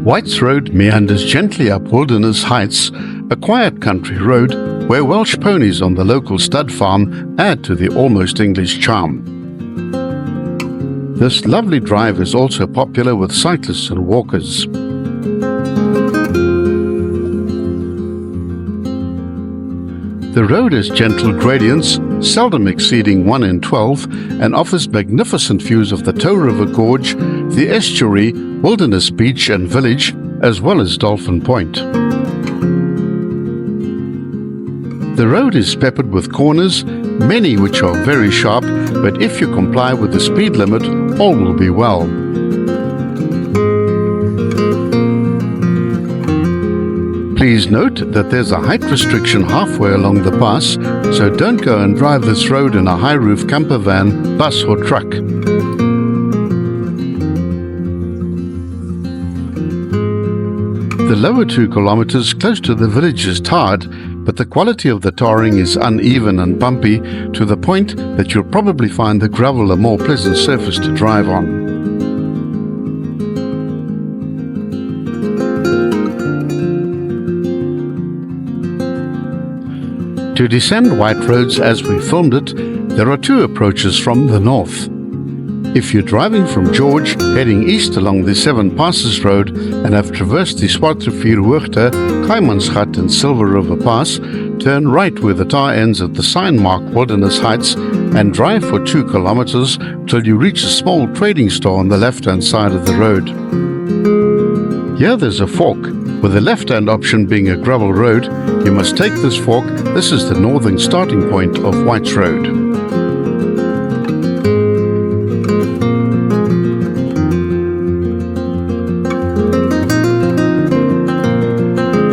White's Road meanders gently up Wilderness Heights, a quiet country road where Welsh ponies on the local stud farm add to the almost English charm. This lovely drive is also popular with cyclists and walkers. The road has gentle gradients, seldom exceeding 1 in 12, and offers magnificent views of the Tow River Gorge, the estuary, Wilderness Beach and Village, as well as Dolphin Point. The road is peppered with corners, many which are very sharp, but if you comply with the speed limit, all will be well. Please note that there's a height restriction halfway along the pass, so don't go and drive this road in a high-roof camper van, bus or truck. The lower 2 kilometers close to the village is tarred, but the quality of the tarring is uneven and bumpy to the point that you'll probably find the gravel a more pleasant surface to drive on. To descend White Roads as we filmed it, there are 2 approaches from the north. If you're driving from George, heading east along the 7 Passes Road and have traversed the Swartrivierhoogte, Kaimansgat and Silver River Pass, turn right where the tar ends at the sign-marked Wilderness Heights and drive for 2 kilometers till you reach a small trading store on the left-hand side of the road. Here there's a fork, with the left-hand option being a gravel road. You must take this fork. This is the northern starting point of White's Road.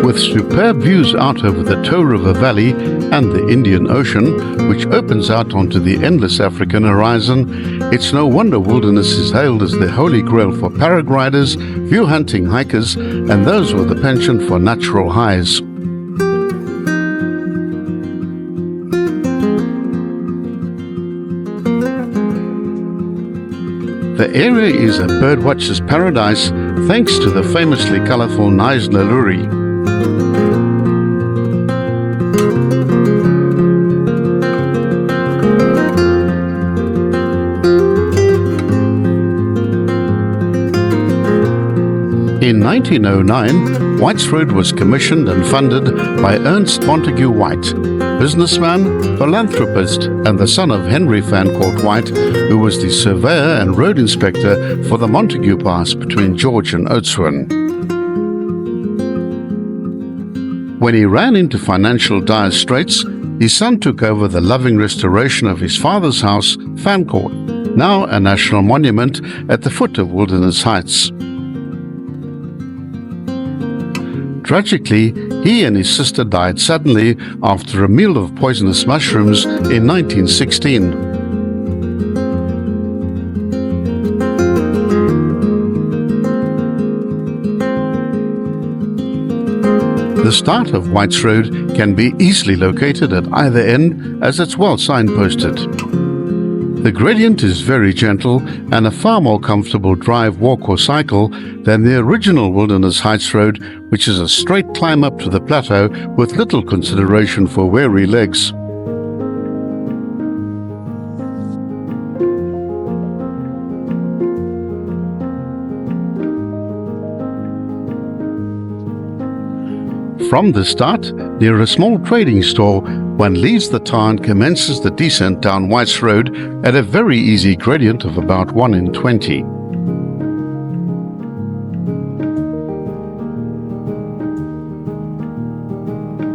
With superb views out over the Tow River Valley and the Indian Ocean, which opens out onto the endless African horizon, it's no wonder Wilderness is hailed as the holy grail for paragliders, view-hunting hikers, and those with a penchant for natural highs. The area is a birdwatcher's paradise thanks to the famously colorful Neisner Lory. In 1909, White's Road was commissioned and funded by Ernst Montague White, businessman, philanthropist, and the son of Henry Fancourt White, who was the surveyor and road inspector for the Montague Pass between George and Oudtshoorn. When he ran into financial dire straits, his son took over the loving restoration of his father's house, Fancourt, now a national monument at the foot of Wilderness Heights. Tragically, he and his sister died suddenly after a meal of poisonous mushrooms in 1916. The start of White's Road can be easily located at either end as it's well signposted. The gradient is very gentle and a far more comfortable drive, walk or cycle than the original Wilderness Heights Road, which is a straight climb up to the plateau with little consideration for weary legs. From the start, near a small trading store, one leaves the town and commences the descent down White's Road at a very easy gradient of about 1 in 20.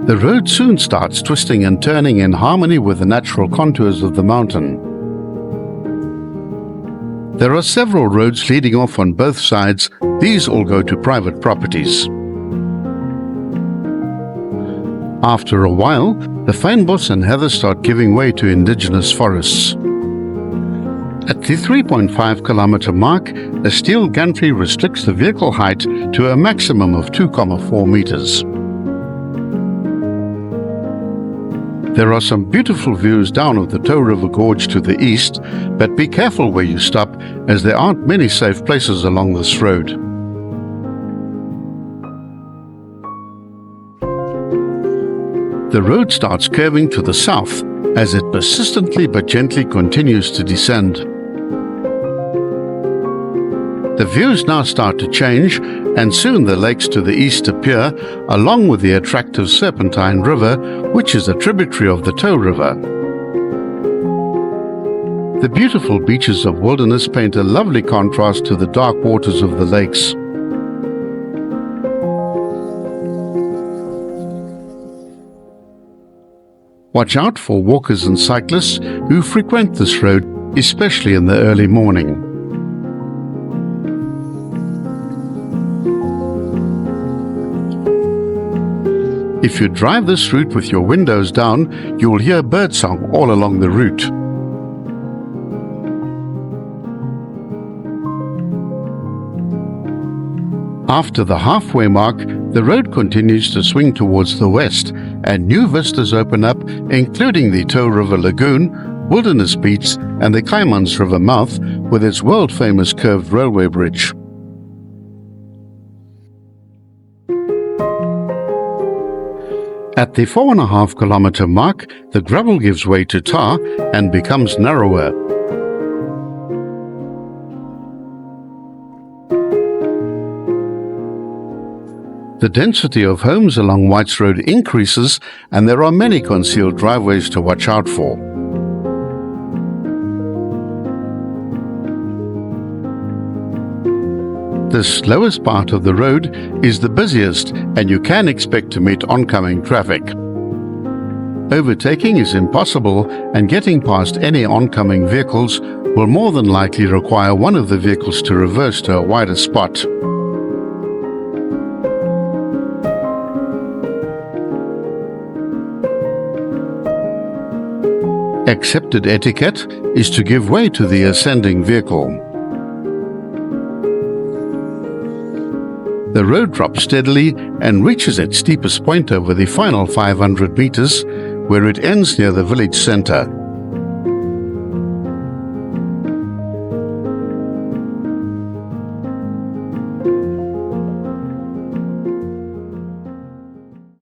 The road soon starts twisting and turning in harmony with the natural contours of the mountain. There are several roads leading off on both sides. These all go to private properties. After a while, the fynbos and heather start giving way to indigenous forests. At the 3.5 kilometer mark, a steel gantry restricts the vehicle height to a maximum of 2,4 meters. There are some beautiful views down of the Tow River Gorge to the east, but be careful where you stop, as there aren't many safe places along this road. The road starts curving to the south as it persistently but gently continues to descend. The views now start to change, and soon the lakes to the east appear, along with the attractive Serpentine River, which is a tributary of the Tow River. The beautiful beaches of Wilderness paint a lovely contrast to the dark waters of the lakes. Watch out for walkers and cyclists who frequent this road, especially in the early morning. If you drive this route with your windows down, you'll hear birdsong all along the route. After the halfway mark, the road continues to swing towards the west, and new vistas open up, including the Tow River Lagoon, Wilderness Beach, and the Caimans River mouth with its world-famous curved railway bridge. At the 4.5 kilometer mark, the gravel gives way to tar and becomes narrower. The density of homes along Whites Road increases, and there are many concealed driveways to watch out for. The slowest part of the road is the busiest, and you can expect to meet oncoming traffic. Overtaking is impossible, and getting past any oncoming vehicles will more than likely require one of the vehicles to reverse to a wider spot. Accepted etiquette is to give way to the ascending vehicle. The road drops steadily and reaches its steepest point over the final 500 meters, where it ends near the village center.